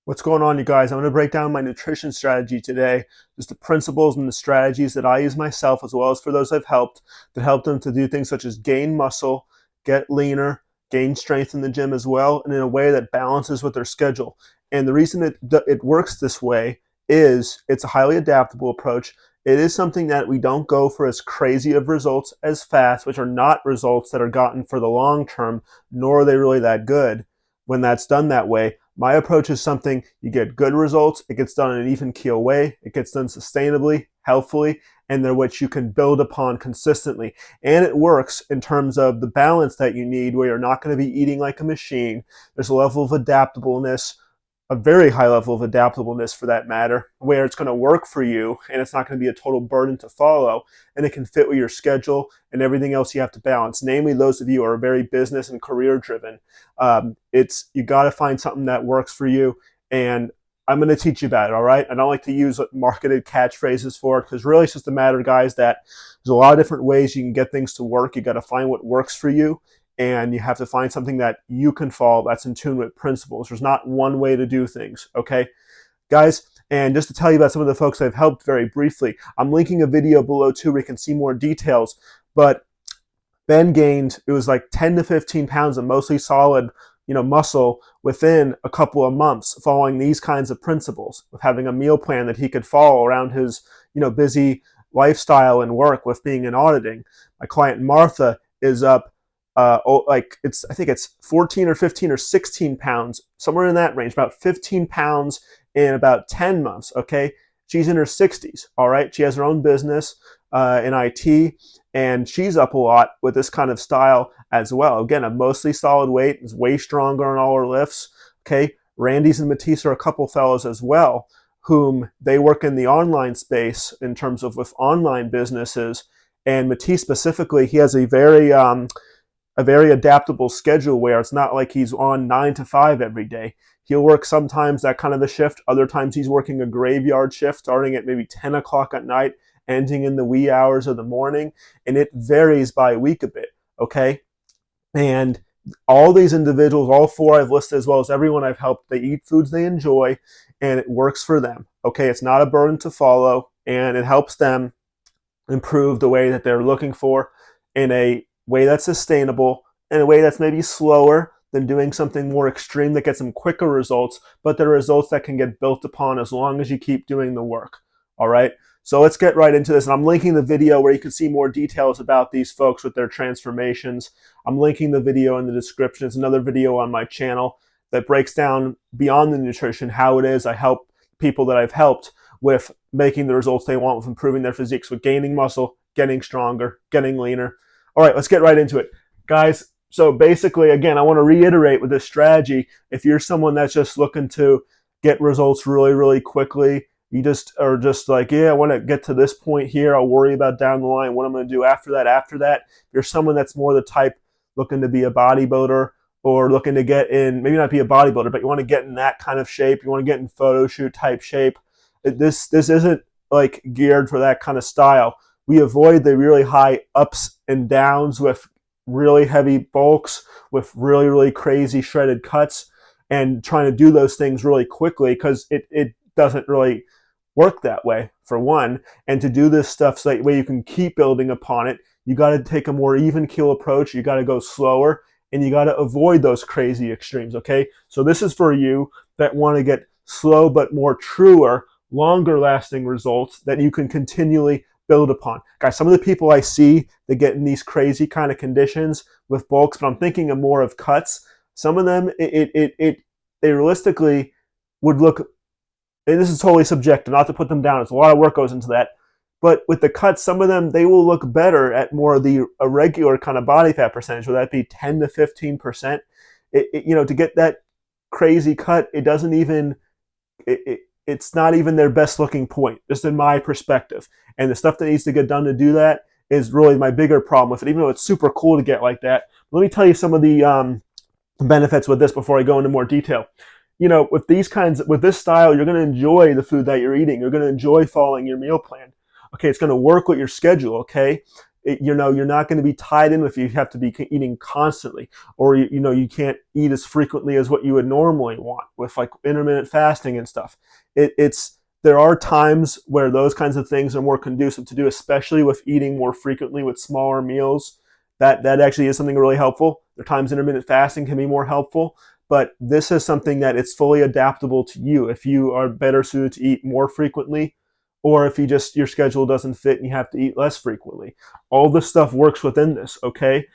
What's going on, you guys? I'm going to break down my nutrition strategy today, just the principles and the strategies that I use myself, as well as for those I've helped, that help them to do things such as gain muscle, get leaner, gain strength in the gym as well, and in a way that balances with their schedule. And the reason it works this way is it's a highly adaptable approach. It is something that we don't go for as crazy of results as fast, which are not results that are gotten for the long term, nor are they really that good when that's done that way. My approach is something you get good results, it gets done in an even keel way, it gets done sustainably, healthfully, and they're what you can build upon consistently. And it works in terms of the balance that you need, where you're not going to be eating like a machine. There's a level of adaptableness, a very high level of adaptableness for that matter, where it's going to work for you and it's not going to be a total burden to follow, and it can fit with your schedule and everything else you have to balance. Namely, those of you who are very business and career driven. You got to find something that works for you, and I'm going to teach you about it, all right? I don't like to use marketed catchphrases for it, because really it's just a matter, guys, that there's a lot of different ways you can get things to work. You got to find what works for you, and you have to find something that you can follow that's in tune with principles. There's not one way to do things, okay? Guys, and just to tell you about some of the folks I've helped very briefly, I'm linking a video below too where you can see more details, but Ben gained, it was like 10 to 15 pounds of mostly solid, muscle within a couple of months, following these kinds of principles, with having a meal plan that he could follow around his, busy lifestyle and work with being in auditing. My client Martha is up, I think it's 14 or 15 or 16 pounds, somewhere in that range, about 15 pounds in about 10 months. Okay, she's in her 60s. All right, she has her own business in IT, and she's up a lot with this kind of style as well. Again, a mostly solid weight, is way stronger on all her lifts. Okay, Randy's and Matisse are a couple fellows as well, whom they work in the online space in terms of with online businesses. And Matisse specifically, he has a very adaptable schedule where it's not like he's on 9 to 5 every day. He'll work sometimes that kind of a shift. Other times he's working a graveyard shift starting at maybe 10 o'clock at night, ending in the wee hours of the morning. And it varies by week a bit, okay? And all these individuals, all four I've listed, as well as everyone I've helped, they eat foods they enjoy, and it works for them, okay? It's not a burden to follow, and it helps them improve the way that they're looking for in a way that's sustainable, in a way that's maybe slower than doing something more extreme that gets them quicker results, but the results that can get built upon as long as you keep doing the work, all right? So let's get right into this. And I'm linking the video where you can see more details about these folks with their transformations. I'm linking the video in the description. It's another video on my channel that breaks down beyond the nutrition how it is I help people that I've helped with making the results they want, with improving their physiques, with gaining muscle, getting stronger, getting leaner. All right, let's get right into it. Guys, so basically, again, I want to reiterate with this strategy, if you're someone that's just looking to get results really, really quickly, you just are just like, yeah, I want to get to this point here, I'll worry about down the line what I'm going to do after that. If you're someone that's more the type looking to be a bodybuilder, or looking to get in, maybe not be a bodybuilder, but you want to get in that kind of shape, you want to get in photo shoot type shape, this isn't like geared for that kind of style. We avoid the really high ups and downs with really heavy bulks, with really, really crazy shredded cuts, and trying to do those things really quickly, because it doesn't really work that way, for one. And to do this stuff so that way you can keep building upon it, you got to take a more even keel approach. You got to go slower, and you got to avoid those crazy extremes, okay? So this is for you that want to get slow but more truer, longer lasting results that you can continually build upon. Guys, some of the people I see that get in these crazy kind of conditions with bulks, but I'm thinking of more of cuts. Some of them, they realistically would look, and this is totally subjective, not to put them down, it's a lot of work goes into that, but with the cuts, some of them, they will look better at more of the irregular kind of body fat percentage, whether that be 10 to 15%. To get that crazy cut, it doesn't even, it's not even their best looking point, just in my perspective. And the stuff that needs to get done to do that is really my bigger problem with it, even though it's super cool to get like that. Let me tell you some of the benefits with this before I go into more detail. With this style, you're going to enjoy the food that you're eating. You're going to enjoy following your meal plan. Okay, it's going to work with your schedule, okay? You're not going to be tied in if you have to be eating constantly, or you can't eat as frequently as what you would normally want with like intermittent fasting and stuff. It's there are times where those kinds of things are more conducive to do, especially with eating more frequently with smaller meals. That actually is something really helpful. There are times intermittent fasting can be more helpful, but this is something that it's fully adaptable to you. If you are better suited to eat more frequently, or if your schedule doesn't fit and you have to eat less frequently, all this stuff works within this, okay?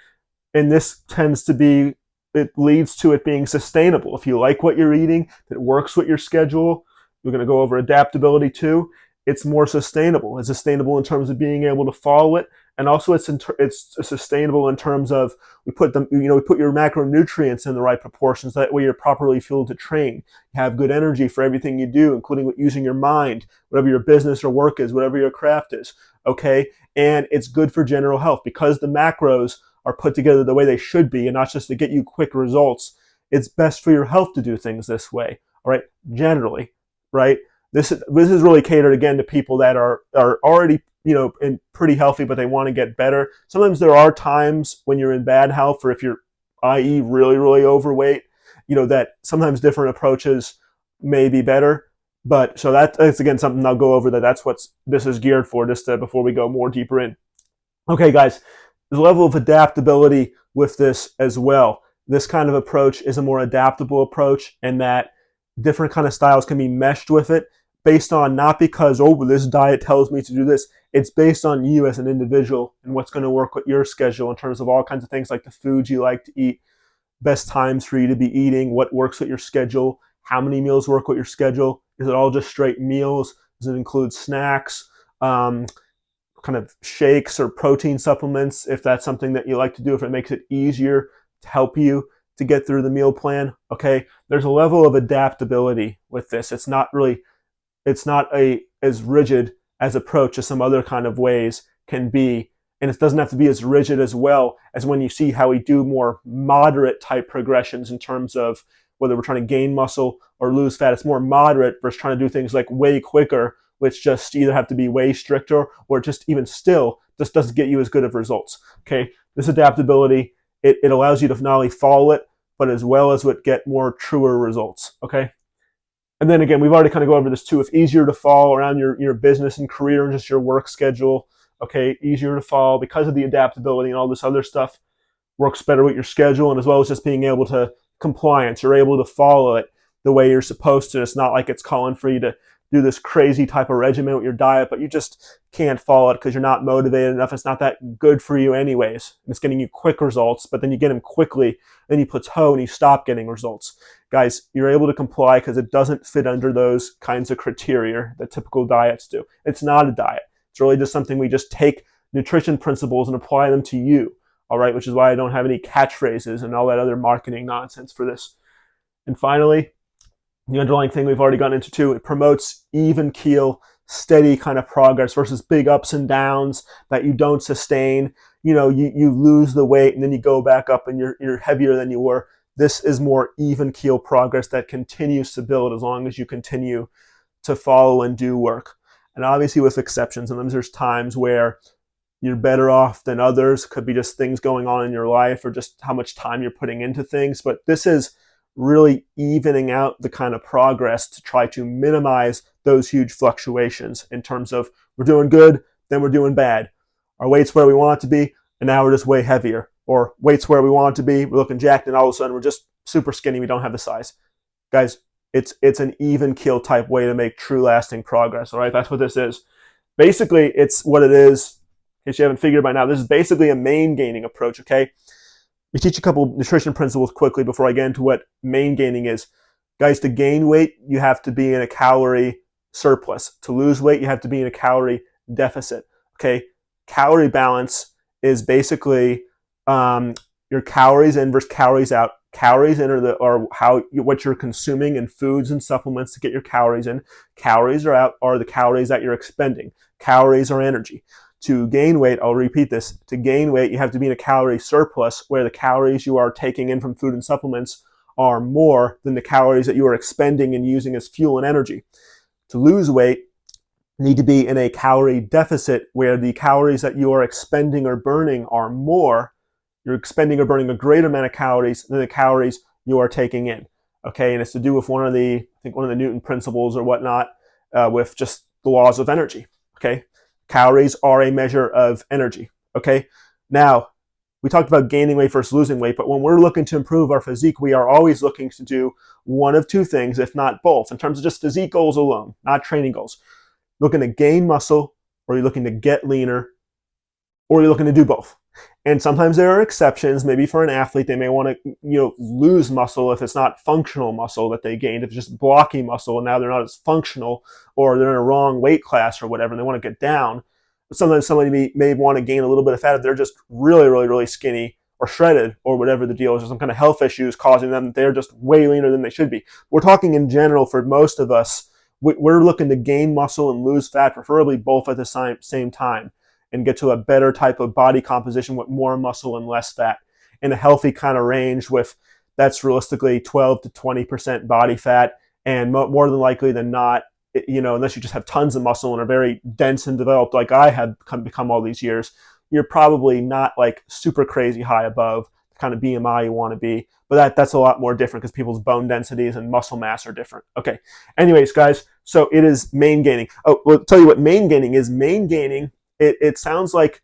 And this tends to be, it leads to it being sustainable. If you like what you're eating, that works with your schedule, we're going to go over adaptability too. It's more sustainable. It's sustainable in terms of being able to follow it, and also it's sustainable in terms of we put your macronutrients in the right proportions. That way you're properly fueled to train. You have good energy for everything you do, including using your mind, whatever your business or work is, whatever your craft is. Okay, and it's good for general health because the macros are put together the way they should be, and not just to get you quick results. It's best for your health to do things this way. All right, generally, right? This is really catered again to people that are already and pretty healthy, but they want to get better. Sometimes there are times when you're in bad health, or if you're, i.e., really really overweight, that sometimes different approaches may be better. But so that's again something I'll go over. That's what this is geared for. Just before we go more deeper in. Okay, guys, there's a level of adaptability with this as well. This kind of approach is a more adaptable approach, and that different kind of styles can be meshed with it based on, not because, this diet tells me to do this. It's based on you as an individual and what's going to work with your schedule in terms of all kinds of things like the foods you like to eat, best times for you to be eating, what works with your schedule, how many meals work with your schedule. Is it all just straight meals? Does it include snacks, kind of shakes or protein supplements, if that's something that you like to do, if it makes it easier to help you to get through the meal plan? Okay, there's a level of adaptability with this. It's not as rigid as approach as some other kind of ways can be, and it doesn't have to be as rigid as well as when you see how we do more moderate type progressions in terms of whether we're trying to gain muscle or lose fat. It's more moderate versus trying to do things like way quicker, which just either have to be way stricter or just even still just doesn't get you as good of results. Okay, this adaptability, it allows you to not only follow it, but as well as get more truer results. Okay. And then again, we've already kind of gone over this too. It's easier to fall around your business and career and just your work schedule. Okay, easier to fall because of the adaptability and all this other stuff. Works better with your schedule, and as well as just being able to compliance. You're able to follow it the way you're supposed to. It's not like it's calling for you to do this crazy type of regimen with your diet, but you just can't follow it because you're not motivated enough. It's not that good for you anyways. It's getting you quick results, but then you get them quickly, then you plateau and you stop getting results. Guys, you're able to comply because it doesn't fit under those kinds of criteria that typical diets do. It's not a diet. It's really just something we just take nutrition principles and apply them to you. All right, which is why I don't have any catchphrases and all that other marketing nonsense for this. And finally, the underlying thing we've already gotten into too, it promotes even keel, steady kind of progress versus big ups and downs that you don't sustain. You lose the weight and then you go back up and you're heavier than you were. This is more even keel progress that continues to build as long as you continue to follow and do work. And obviously with exceptions, sometimes there's times where you're better off than others. Could be just things going on in your life or just how much time you're putting into things. But this is really evening out the kind of progress to try to minimize those huge fluctuations in terms of we're doing good, then we're doing bad. Our weight's where we want it to be, and now we're just way heavier. Or weight's where we want it to be, we're looking jacked, and all of a sudden we're just super skinny, we don't have the size. Guys, it's an even keel type way to make true lasting progress, all right? That's what this is. Basically, it's what it is. In case you haven't figured it by now, this is basically a main gaining approach, okay? We teach a couple nutrition principles quickly before I get into what main gaining is. Guys, to gain weight, you have to be in a calorie surplus. To lose weight, you have to be in a calorie deficit, okay? Calorie balance is basically your calories in versus calories out. Calories in are what you're consuming in foods and supplements to get your calories in. Calories are out are the calories that you're expending. Calories are energy. To gain weight, I'll repeat this, to gain weight, you have to be in a calorie surplus where the calories you are taking in from food and supplements are more than the calories that you are expending and using as fuel and energy. To lose weight, need to be in a calorie deficit where the calories that you are expending or burning are more. You're expending or burning a greater amount of calories than the calories you are taking in. Okay, and it's to do with one of the Newton principles or whatnot, with just the laws of energy. Okay, calories are a measure of energy. Okay, now we talked about gaining weight versus losing weight, but when we're looking to improve our physique, we are always looking to do one of two things, if not both, in terms of just physique goals alone, not training goals. Looking to gain muscle, or you're looking to get leaner, or you're looking to do both. And sometimes there are exceptions. Maybe for an athlete, they may want to, lose muscle if it's not functional muscle that they gained. If it's just blocky muscle and now they're not as functional, or they're in a wrong weight class or whatever, and they want to get down. But sometimes somebody may want to gain a little bit of fat if they're just really, really, really skinny or shredded or whatever the deal is, or some kind of health issues causing them. They're just way leaner than they should be. We're talking in general for most of us. We're looking to gain muscle and lose fat, preferably both at the same time, and get to a better type of body composition with more muscle and less fat in a healthy kind of range that's realistically 12 to 20% body fat. And more than likely than not, unless you just have tons of muscle and are very dense and developed like I have become all these years, you're probably not like super crazy high above the kind of BMI you want to be. But that's a lot more different because people's bone densities and muscle mass are different. Okay. Anyways, guys, so it is main gaining. Oh, well, I'll tell you what main gaining is. Main gaining, it sounds like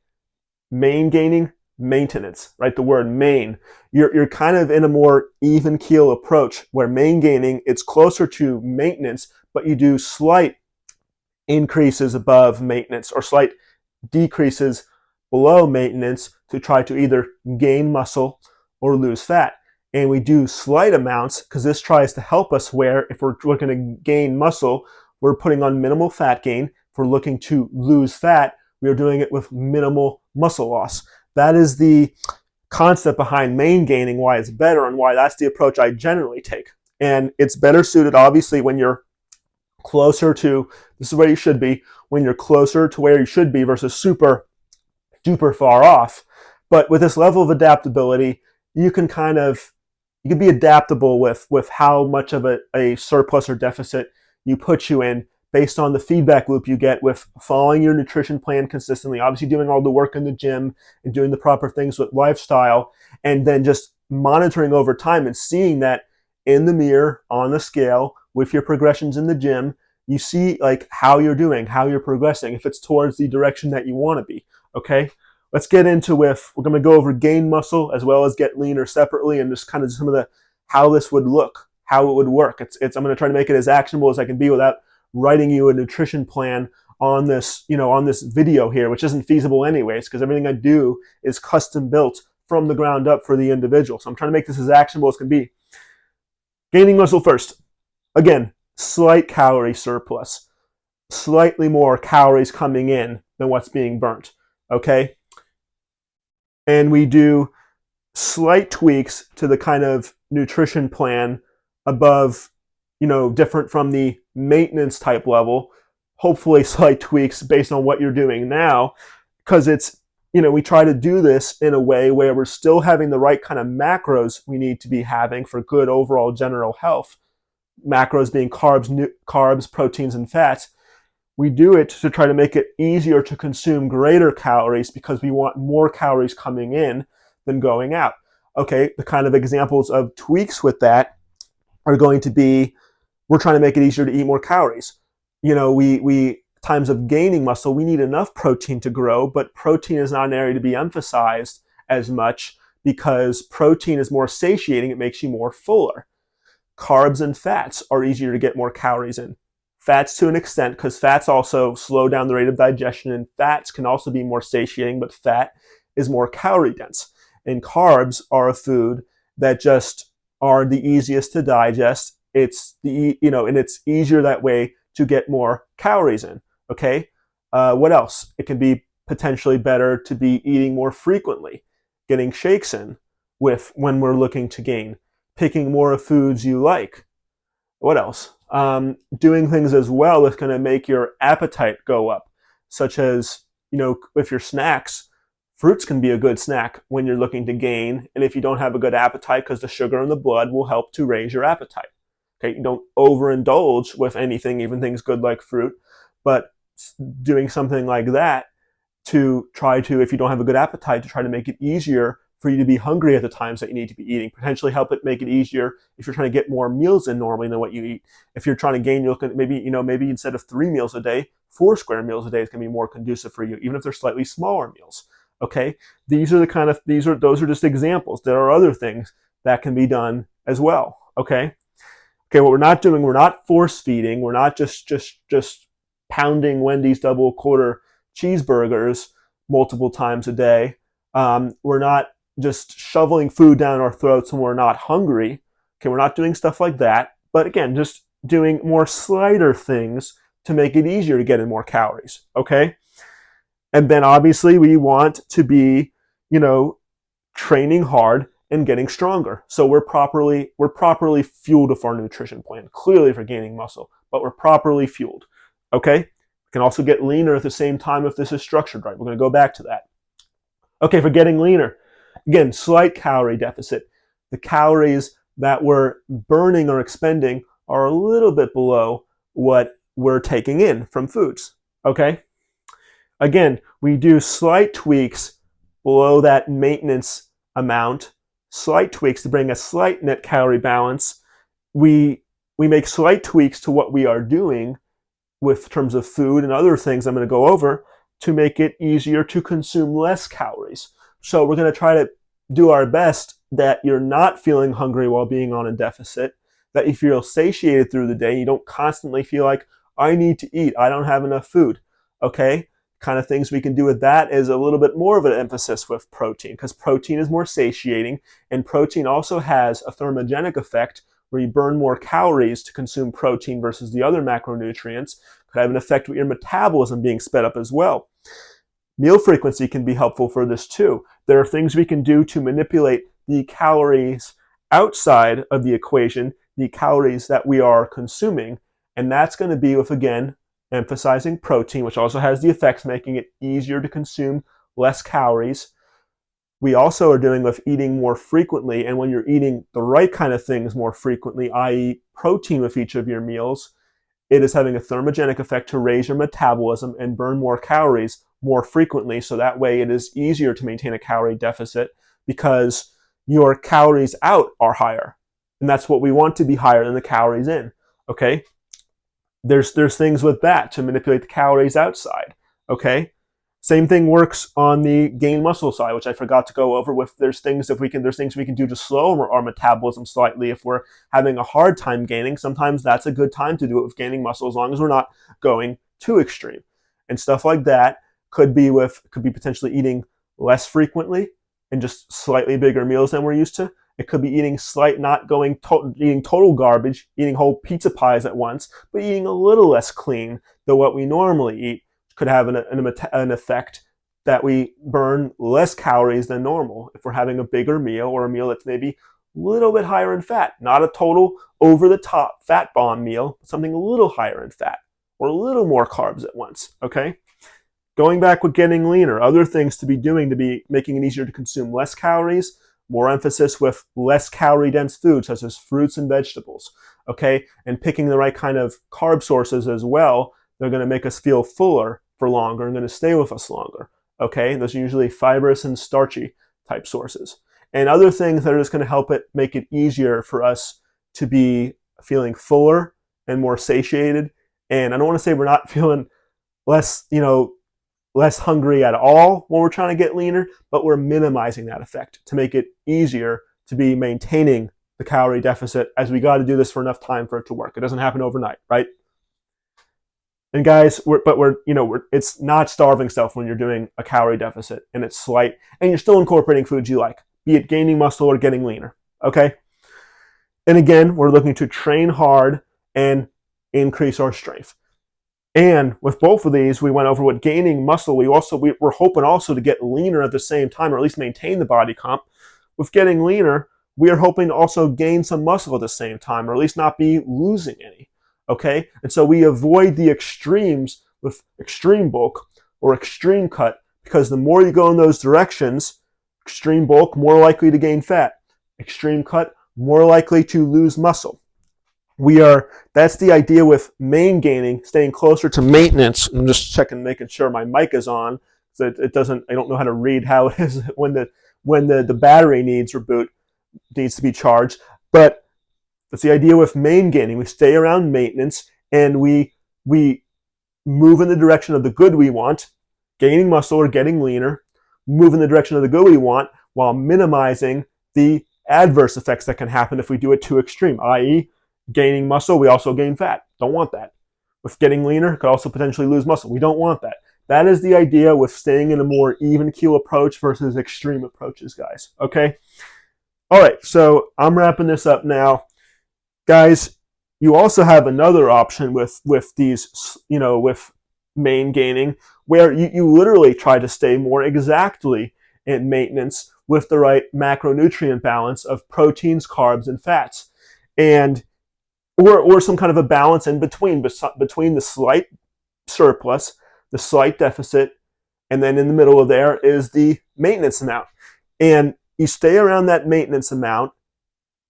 main gaining, maintenance, right? The word main. You're kind of in a more even keel approach where main gaining, it's closer to maintenance, but you do slight increases above maintenance or slight decreases below maintenance to try to either gain muscle or lose fat. And we do slight amounts because this tries to help us where if we're looking to gain muscle, we're putting on minimal fat gain. If we're looking to lose fat, we are doing it with minimal muscle loss. That is the concept behind main gaining, why it's better and why that's the approach I generally take. And it's better suited, obviously, when you're closer to, this is where you should be, when you're closer to where you should be versus super duper far off. But with this level of adaptability, you can be adaptable with how much of a surplus or deficit you put you in based on the feedback loop you get with following your nutrition plan consistently, obviously doing all the work in the gym and doing the proper things with lifestyle, and then just monitoring over time and seeing that in the mirror, on the scale, with your progressions in the gym, you see like how you're doing, how you're progressing, if it's towards the direction that you want to be, okay? Let's get into we're going to go over gain muscle as well as get leaner separately and just kind of some of the, how this would look, how it would work. I'm going to try to make it as actionable as I can be without writing you a nutrition plan on this, on this video here, which isn't feasible anyways, because everything I do is custom built from the ground up for the individual. So I'm trying to make this as actionable as can be. Gaining muscle first. Again, slight calorie surplus, slightly more calories coming in than what's being burnt, okay? And we do slight tweaks to the kind of nutrition plan above, different from the maintenance type level, hopefully slight tweaks based on what you're doing now, because it's, we try to do this in a way where we're still having the right kind of macros we need to be having for good overall general health. Macros being carbs, proteins, and fats. We do it to try to make it easier to consume greater calories because we want more calories coming in than going out. Okay, the kind of examples of tweaks with that are going to be, we're trying to make it easier to eat more calories. We times of gaining muscle, we need enough protein to grow, but protein is not an area to be emphasized as much because protein is more satiating. It makes you more fuller. Carbs and fats are easier to get more calories in. Fats to an extent, because fats also slow down the rate of digestion, and fats can also be more satiating, but fat is more calorie dense. And carbs are a food that just are the easiest to digest. It's and it's easier that way to get more calories in. Okay. What else? It can be potentially better to be eating more frequently, getting shakes in when we're looking to gain, picking more of foods you like. What else? Doing things as well that's going to make your appetite go up, such as, if your snacks, fruits can be a good snack when you're looking to gain. And if you don't have a good appetite, because the sugar in the blood will help to raise your appetite. Okay, you don't overindulge with anything, even things good like fruit, but doing something like that to try to, if you don't have a good appetite, to try to make it easier for you to be hungry at the times that you need to be eating. Potentially help it make it easier if you're trying to get more meals in normally than what you eat. If you're trying to gain, you're looking maybe instead of 3 meals a day, 4 square meals a day is going to be more conducive for you, even if they're slightly smaller meals. Okay, those are just examples. There are other things that can be done as well. Okay, what we're not doing, we're not force feeding. We're not just pounding Wendy's double quarter cheeseburgers multiple times a day. We're not just shoveling food down our throats when we're not hungry. Okay, we're not doing stuff like that. But again, just doing more slighter things to make it easier to get in more calories. Okay, and then obviously we want to be, training hard and getting stronger. So we're properly fueled with our nutrition plan. Clearly for gaining muscle, but we're properly fueled. Okay, we can also get leaner at the same time if this is structured right. We're going to go back to that. Okay, for getting leaner, again, slight calorie deficit. The calories that we're burning or expending are a little bit below what we're taking in from foods. Okay, again, we do slight tweaks below that maintenance amount, slight tweaks to bring a slight net calorie balance. We make slight tweaks to what we are doing with terms of food and other things I'm going to go over to make it easier to consume less calories. So we're going to try to do our best that you're not feeling hungry while being on a deficit, that you feel satiated through the day. You don't constantly feel like, I need to eat, I don't have enough food. Okay, kind of things we can do with that is a little bit more of an emphasis with protein, because protein is more satiating, and protein also has a thermogenic effect where you burn more calories to consume protein versus the other macronutrients. Could have an effect with your metabolism being sped up as well. Meal frequency can be helpful for this too. There are things we can do to manipulate the calories outside of the equation, the calories that we are consuming, and that's going to be with, again, emphasizing protein, which also has the effects making it easier to consume less calories. We also are doing with eating more frequently, and when you're eating the right kind of things more frequently, i.e. protein with each of your meals, it is having a thermogenic effect to raise your metabolism and burn more calories more frequently, so that way it is easier to maintain a calorie deficit because your calories out are higher. And that's what we want to be higher than the calories in. Okay? There's things with that to manipulate the calories outside. Okay? Same thing works on the gain muscle side, which I forgot to go over with. There's things we can do to slow our metabolism slightly if we're having a hard time gaining. Sometimes that's a good time to do it with gaining muscle, as long as we're not going too extreme. And stuff like that could be potentially eating less frequently and just slightly bigger meals than we're used to. It could be eating eating total garbage, eating whole pizza pies at once, but eating a little less clean than what we normally eat. Could have an effect that we burn less calories than normal if we're having a bigger meal, or a meal that's maybe a little bit higher in fat. Not a total over-the-top fat bomb meal, but something a little higher in fat or a little more carbs at once. Okay? Going back with getting leaner, other things to be doing to be making it easier to consume less calories, more emphasis with less calorie-dense foods such as fruits and vegetables. Okay? And picking the right kind of carb sources as well. They're going to make us feel fuller for longer and going to stay with us longer. Okay, those are usually fibrous and starchy type sources. And other things that are just going to help it make it easier for us to be feeling fuller and more satiated. And I don't want to say we're not feeling less hungry at all when we're trying to get leaner, but we're minimizing that effect to make it easier to be maintaining the calorie deficit, as we got to do this for enough time for it to work. It doesn't happen overnight, right? And guys, it's not starving stuff when you're doing a calorie deficit, and it's slight, and you're still incorporating foods you like, be it gaining muscle or getting leaner. Okay? And again, we're looking to train hard and increase our strength. And with both of these, we went over with gaining muscle. We're hoping also to get leaner at the same time, or at least maintain the body comp. With getting leaner, we are hoping to also gain some muscle at the same time, or at least not be losing any. Okay? And so we avoid the extremes with extreme bulk or extreme cut, because the more you go in those directions, extreme bulk, more likely to gain fat. Extreme cut, more likely to lose muscle. That's the idea with main gaining, staying closer to maintenance. I'm just checking, making sure my mic is on. So it doesn't, I don't know how to read how it is when the battery needs to be charged. But that's the idea with main gaining. We stay around maintenance and we move in the direction of the good we want, gaining muscle or getting leaner, move in the direction of the good we want while minimizing the adverse effects that can happen if we do it too extreme, i.e., gaining muscle, we also gain fat. Don't want that. With getting leaner, could also potentially lose muscle. We don't want that. That is the idea with staying in a more even keel approach versus extreme approaches, guys. Okay? All right, so I'm wrapping this up now. Guys, you also have another option with these, with main gaining, where you literally try to stay more exactly in maintenance with the right macronutrient balance of proteins, carbs, and fats. And or some kind of a balance in between the slight surplus, the slight deficit, and then in the middle of there is the maintenance amount. And you stay around that maintenance amount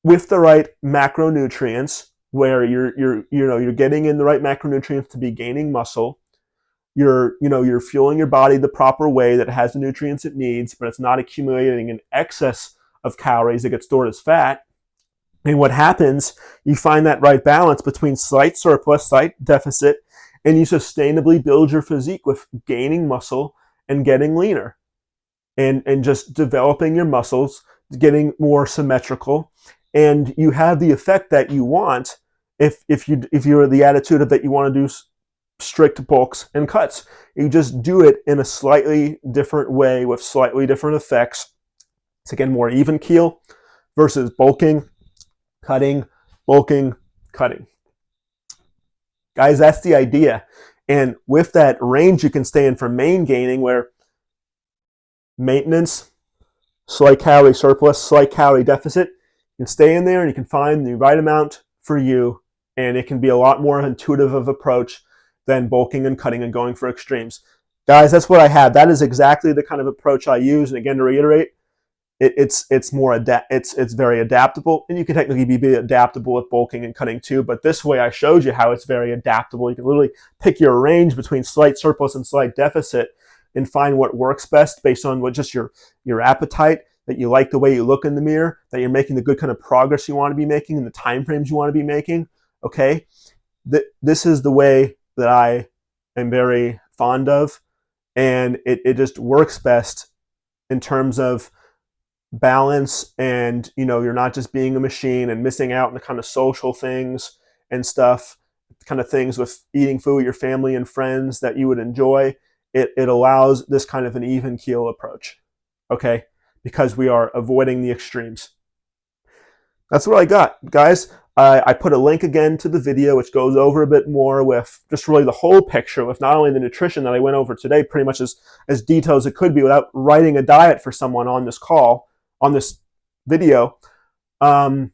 with the right macronutrients, where you're getting in the right macronutrients to be gaining muscle. You're fueling your body the proper way that it has the nutrients it needs, but it's not accumulating an excess of calories that get stored as fat. And what happens, you find that right balance between slight surplus, slight deficit, and you sustainably build your physique with gaining muscle and getting leaner, and just developing your muscles, getting more symmetrical, and you have the effect that you want if you're the attitude of that you want to do strict bulks and cuts. You just do it in a slightly different way with slightly different effects. It's again more even keel versus bulking, cutting, bulking, cutting. Guys, that's the idea. And with that range you can stay in for main gaining, where maintenance, slight calorie surplus, slight calorie deficit, you can stay in there and you can find the right amount for you, and it can be a lot more intuitive of approach than bulking and cutting and going for extremes. Guys, that's what I have. That is exactly the kind of approach I use. And again, to reiterate, it's very adaptable, and you can technically be adaptable with bulking and cutting too. But this way, I showed you how it's very adaptable. You can literally pick your range between slight surplus and slight deficit, and find what works best based on what just your appetite, that you like the way you look in the mirror, that you're making the good kind of progress you want to be making in the time frames you want to be making. Okay, this is the way that I am very fond of, and it just works best in terms of balance, and you're not just being a machine and missing out on the kind of social things and stuff, kind of things with eating food with your family and friends that you would enjoy. It allows this kind of an even keel approach, okay, because we are avoiding the extremes. That's what I got, guys. I put a link again to the video, which goes over a bit more with just really the whole picture, with not only the nutrition that I went over today, pretty much as detailed as it could be without writing a diet for someone on this call, on this video. The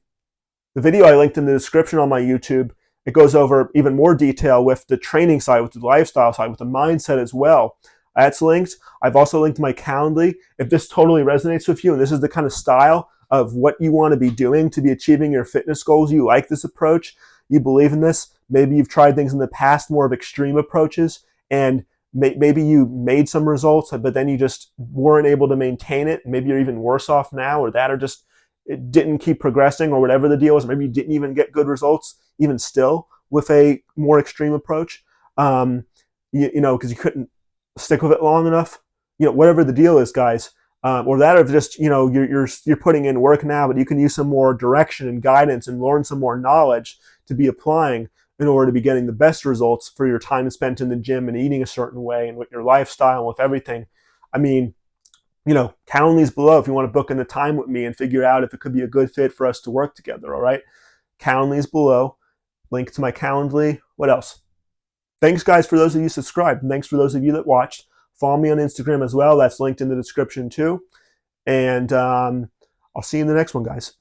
video I linked in the description on my YouTube. It goes over even more detail with the training side, with the lifestyle side, with the mindset as well. That's linked. I've also linked my Calendly. If this totally resonates with you, and this is the kind of style of what you want to be doing to be achieving your fitness goals, you like this approach, you believe in this, maybe you've tried things in the past, more of extreme approaches, and maybe you made some results, but then you just weren't able to maintain it. Maybe you're even worse off now, or that, or just it didn't keep progressing, or whatever the deal is. Maybe you didn't even get good results, even still, with a more extreme approach, because you couldn't stick with it long enough. Whatever the deal is, guys, or that, or just you're putting in work now, but you can use some more direction and guidance and learn some more knowledge to be applying in order to be getting the best results for your time spent in the gym and eating a certain way and with your lifestyle and with everything. I mean, Calendly's below if you want to book in the time with me and figure out if it could be a good fit for us to work together, all right? Calendly's below. Link to my Calendly. What else? Thanks, guys, for those of you subscribed. And thanks for those of you that watched. Follow me on Instagram as well. That's linked in the description too. And I'll see you in the next one, guys.